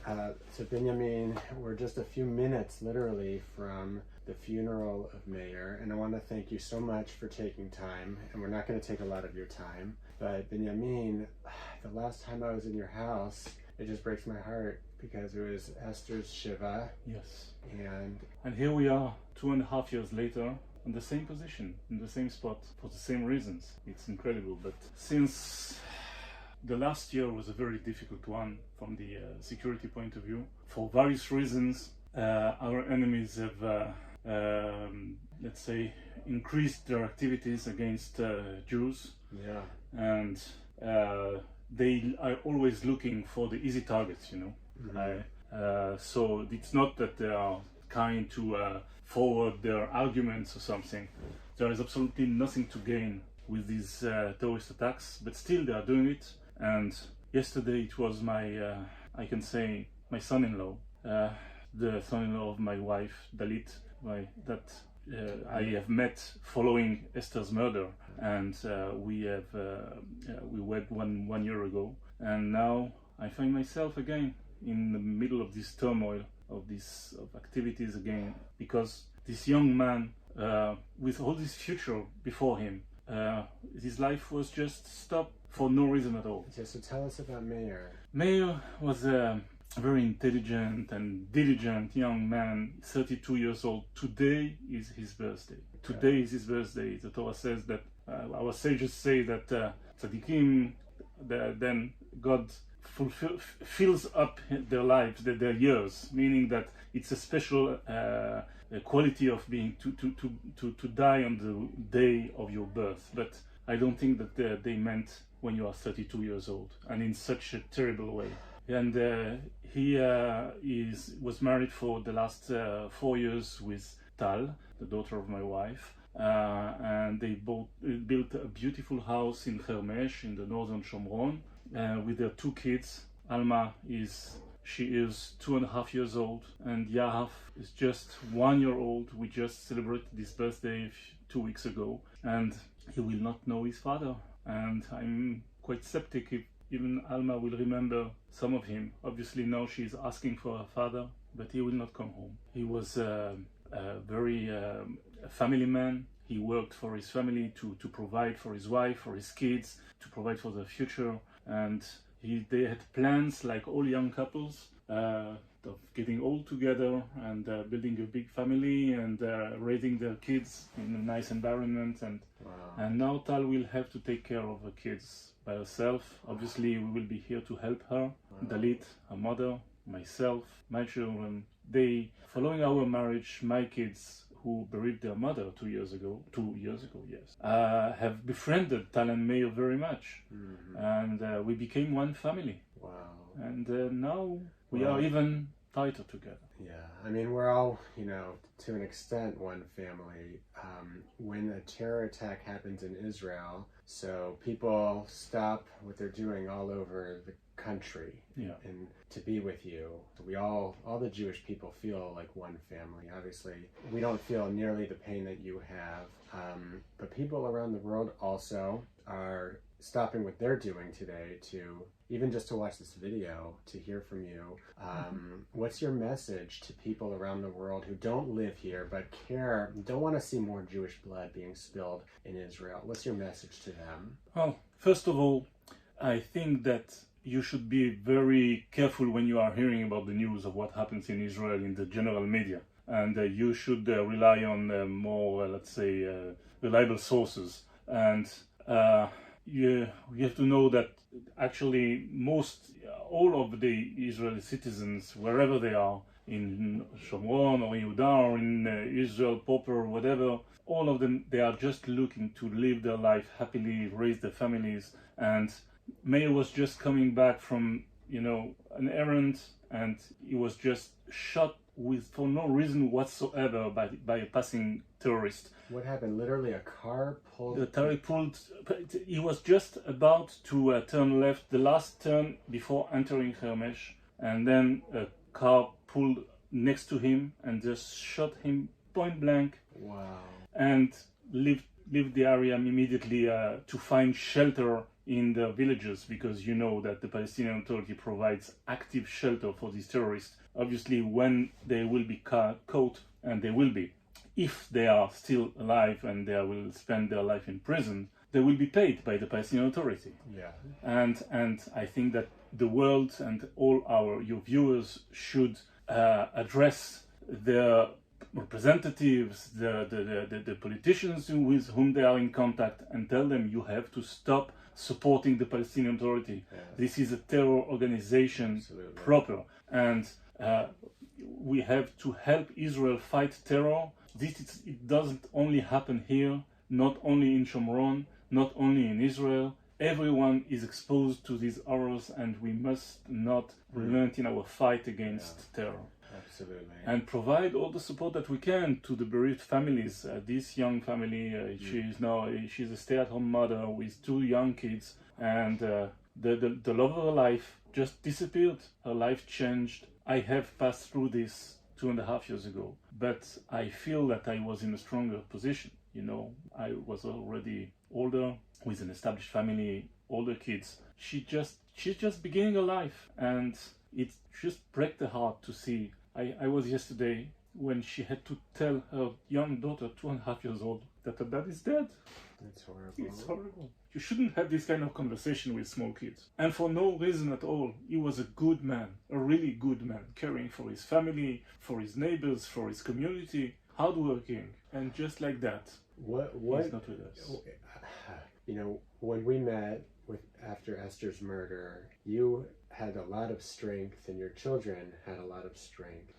So Benjamin, we're just a few minutes literally from the funeral of Meir, and I want to thank you so much for taking time, and we're not going to take a lot of your time, but Benjamin, the last time I was in your house, it just breaks my heart because it was Esther's Shiva. Yes. And here we are 2.5 years later in the same position, in the same spot, for the same reasons. It's incredible, but since the last year was a very difficult one from the security point of view, for various reasons, our enemies have, let's say, increased their activities against Jews. Yeah. And they are always looking for the easy targets, you know. Mm-hmm. So it's not that they are kind to forward their arguments or something. There is absolutely nothing to gain with these terrorist attacks, but still they are doing it. And yesterday it was my, I can say, my son-in-law, the son-in-law of my wife, Dalit, I have met following Esther's murder, and we wed one year ago, and now I find myself again in the middle of this turmoil of activities again, because this young man with all this future before him, his life was just stopped for no reason at all. Yeah, so tell us about Meir. Meir was a very intelligent and diligent young man, 32 years old. Today is his birthday. Today is his birthday. The Torah says that, our sages say that tzaddikim, then God fills up their lives, their years, meaning that it's a special quality of being to die on the day of your birth. But I don't think that they meant when you are 32 years old and in such a terrible way. And he was married for the last 4 years with Tal, the daughter of my wife, and they both built a beautiful house in Hermesh in the northern Shomron with their 2 kids. Alma is 2.5 years old, and Yahav is just 1 year old. We just celebrated his birthday 2 weeks ago, and he will not know his father. And I'm quite skeptic if even Alma will remember some of him. Obviously now she's asking for her father, but he will not come home. He was a very family man. He worked for his family to provide for his wife, for his kids, to provide for their future. And they had plans, like all young couples, of getting old together and building a big family and raising their kids in a nice environment. And now Tal will have to take care of her kids by herself. Obviously, we will be here to help her. Dalit, her mother, myself, my children. Following our marriage, my kids, who bereaved their mother 2 years ago, yes, have befriended Tal and Meir very much. Mm-hmm. And we became one family. Wow. And now we are even tighter together. Yeah, I mean, we're all, to an extent, one family. When a terror attack happens in Israel, so people stop what they're doing all over the country, and to be with you. We all the Jewish people feel like one family. Obviously, we don't feel nearly the pain that you have, but people around the world also are stopping what they're doing today to even just to watch this video, to hear from you. What's your message to people around the world who don't live here but don't want to see more Jewish blood being spilled in Israel? What's your message to them? Well, first of all, I think that you should be very careful when you are hearing about the news of what happens in Israel in the general media. And you should rely on more, let's say, reliable sources. And you have to know that actually all of the Israeli citizens, wherever they are, in Shomron or in Yehuda or in Israel proper, whatever, all of them, they are just looking to live their life happily, raise their families. And Meir was just coming back from, an errand, and he was just shot for no reason whatsoever by a passing terrorist. What happened? Literally a car pulled? The terrorist pulled. He was just about to turn left, the last turn before entering Hermesh, and then a car pulled next to him and just shot him point blank. Wow. And left the area immediately to find shelter in the villages, because you know that the Palestinian Authority provides active shelter for these terrorists. Obviously, when they will be caught, and they will be, if they are still alive and they will spend their life in prison, they will be paid by the Palestinian Authority. Yeah. And I think that the world and all your viewers should address their representatives, the politicians with whom they are in contact, and tell them you have to stop supporting the Palestinian Authority. Yeah. This is a terror organization. Absolutely. Proper, and we have to help Israel fight terror. It doesn't only happen here, not only in Shomron, not only in Israel. Everyone is exposed to these horrors, and we must not relent in our fight against terror. Absolutely. And provide all the support that we can to the bereaved families. This young family, she's a stay-at-home mother with 2 young kids, and the love of her life just disappeared. Her life changed. I have passed through this 2.5 years ago, but I feel that I was in a stronger position. You know, I was already older, with an established family, older kids. She's just beginning her life, and it just breaks the heart to see. I was yesterday when she had to tell her young daughter, 2.5 years old, that her dad is dead. It's horrible. It's horrible. You shouldn't have this kind of conversation with small kids. And for no reason at all. He was a good man, a really good man, caring for his family, for his neighbors, for his community, hardworking. And just like that, he's not with us. You know, when we met after Esther's murder, you had a lot of strength and your children had a lot of strength.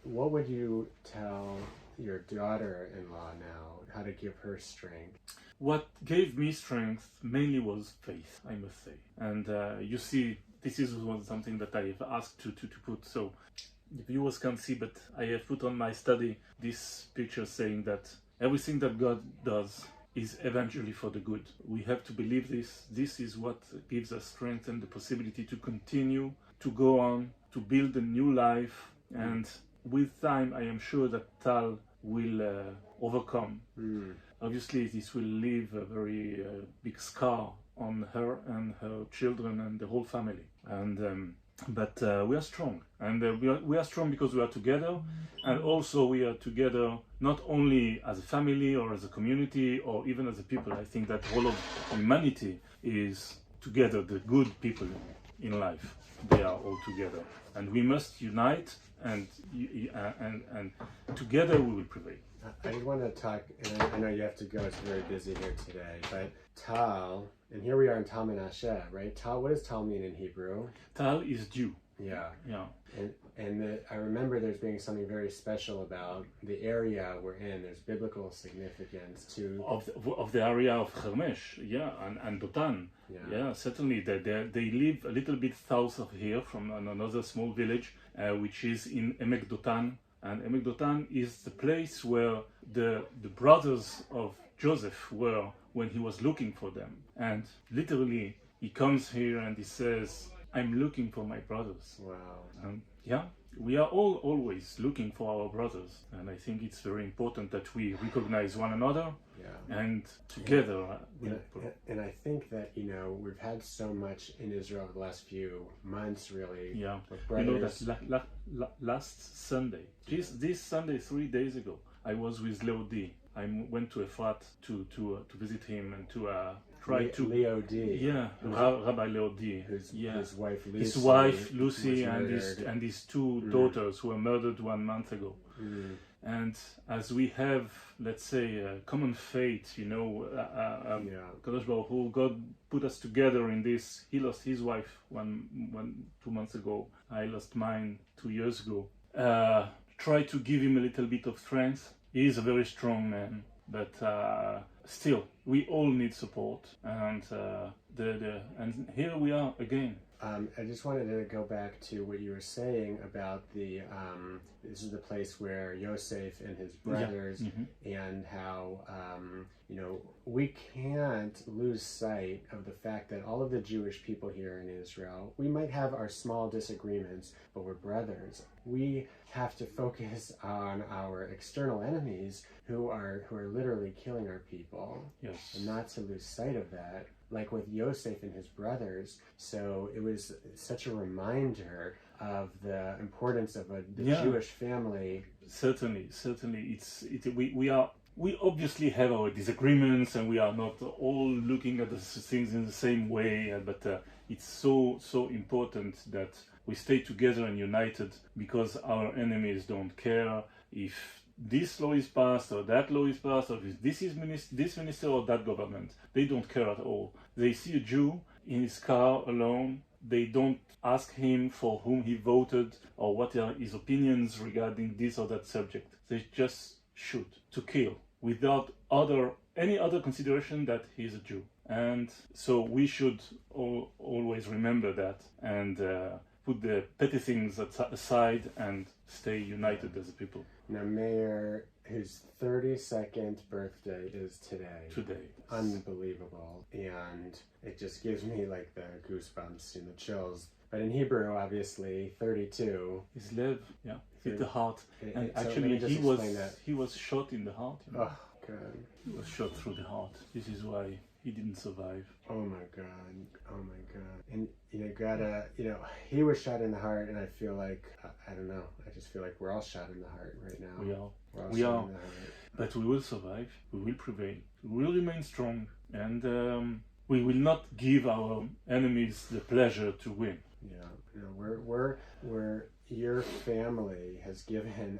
What would you tell your daughter-in-law now, how to give her strength? What gave me strength mainly was faith, I must say. And you see, this is something that I have asked to put. So the viewers can't see, but I have put on my study this picture saying that everything that God does is eventually for the good. We have to believe this. This is what gives us strength and the possibility to continue, to go on, to build a new life. And with time, I am sure that Tal will overcome. Obviously, this will leave a very big scar on her and her children and the whole family. And but we are strong, and we are strong because we are together, and also we are together not only as a family or as a community or even as a people. I think that all of humanity is together. The good people in life, they are all together, and we must unite, and together we will prevail. I just want to talk, and I know you have to go, it's very busy here today, but Tal, and here we are in Tal Menashe, right? Tal, what does Tal mean in Hebrew? Tal is Jew. Yeah. Yeah. And I remember there's being something very special about the area we're in. There's biblical significance to... Of the area of Hermesh, yeah, and Dotan. Yeah, certainly. They live a little bit south of here from another small village, which is in Emek Dotan. And Emek Dotan is the place where the brothers of Joseph were when he was looking for them. And literally, he comes here and he says, I'm looking for my brothers. Wow. Yeah, we are all always looking for our brothers. And I think it's very important that we recognize one another. Yeah. And together. And I think that, you know, we've had so much in Israel the last few months, really. Yeah. With brothers. You know that last Sunday, this Sunday, 3 days ago, I was with Leodi. I went to Efrat to visit him and to try to... Leodi. Yeah, Rabbi Leodi. His wife Lucy. His wife Lucy and his 2 daughters who were murdered 1 month ago. And as we have, let's say, a common fate, you know, Kadosh Baruch Hu, God put us together in this. He lost his wife 2 months ago. I lost mine 2 years ago. Try to give him a little bit of strength. He is a very strong man, but still, we all need support. And and here we are again. I just wanted to go back to what you were saying about this is the place where Yosef and his brothers, and how, you know, we can't lose sight of the fact that all of the Jewish people here in Israel, we might have our small disagreements, but we're brothers. We have to focus on our external enemies who are literally killing our people. Yes. And not to lose sight of that. like with Yosef and his brothers. So it was such a reminder of the importance of the Jewish family. Certainly. We obviously have our disagreements, and we are not all looking at the things in the same way. But it's so important that we stay together and united, because our enemies don't care if this law is passed or that law is passed, or if this minister or that government. They don't care at all. They see a Jew in his car alone. They don't ask him for whom he voted or what are his opinions regarding this or that subject. They just shoot to kill without any other consideration that he is a Jew. And so we should always remember that, and put the petty things aside and stay united as a people. Now, Meir, his 32nd birthday is today. Unbelievable. And it just gives me like the goosebumps and the chills. But in Hebrew, obviously, 32. His lev, hit the heart. And so actually, he was shot in the heart. Oh, God. He was shot through the heart. This is why he didn't survive. Oh my God. And he was shot in the heart, and I feel like, I don't know, I just feel like we're all shot in the heart right now. We are. But we will survive. We will prevail. We will remain strong. And we will not give our enemies the pleasure to win. Yeah. We're your family has given,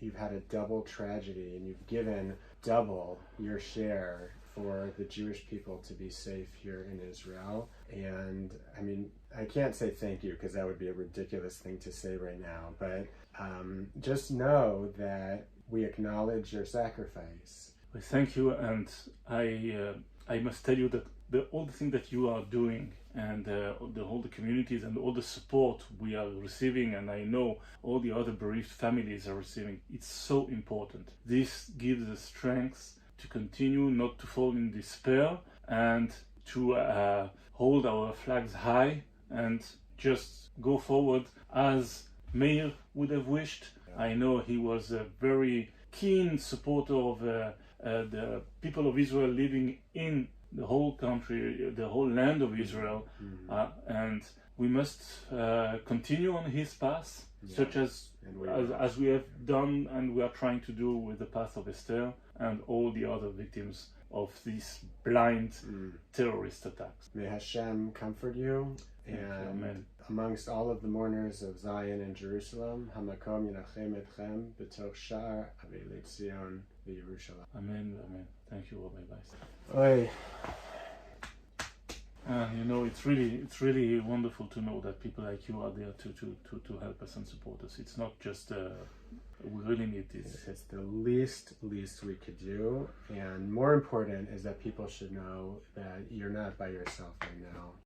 you've had a double tragedy, and you've given double your share for the Jewish people to be safe here in Israel. And I mean, I can't say thank you, because that would be a ridiculous thing to say right now, but just know that we acknowledge your sacrifice. Well, thank you, and I must tell you that all the things that you are doing, and all the communities and all the support we are receiving, and I know all the other bereaved families are receiving, it's so important. This gives us strength to continue, not to fall in despair, and to hold our flags high and just go forward as Meir would have wished. I know he was a very keen supporter of the people of Israel living in the whole country, the whole land of Israel, and we must continue on his path, such as we have done and we are trying to do with the path of Esther and all the other victims of these blind terrorist attacks. May Hashem comfort you, and Amen. Amongst all of the mourners of Zion and Jerusalem, Hamakom Yinachem Etchem B'toch Sha'ar Avei Tzion v'Yerushalayim. Amen. Thank you, Rabbi Weisz. Oy. And it's really wonderful to know that people like you are there to help us and support us. It's not just we really need this. It's the least we could do, and more important is that people should know that you're not by yourself right now.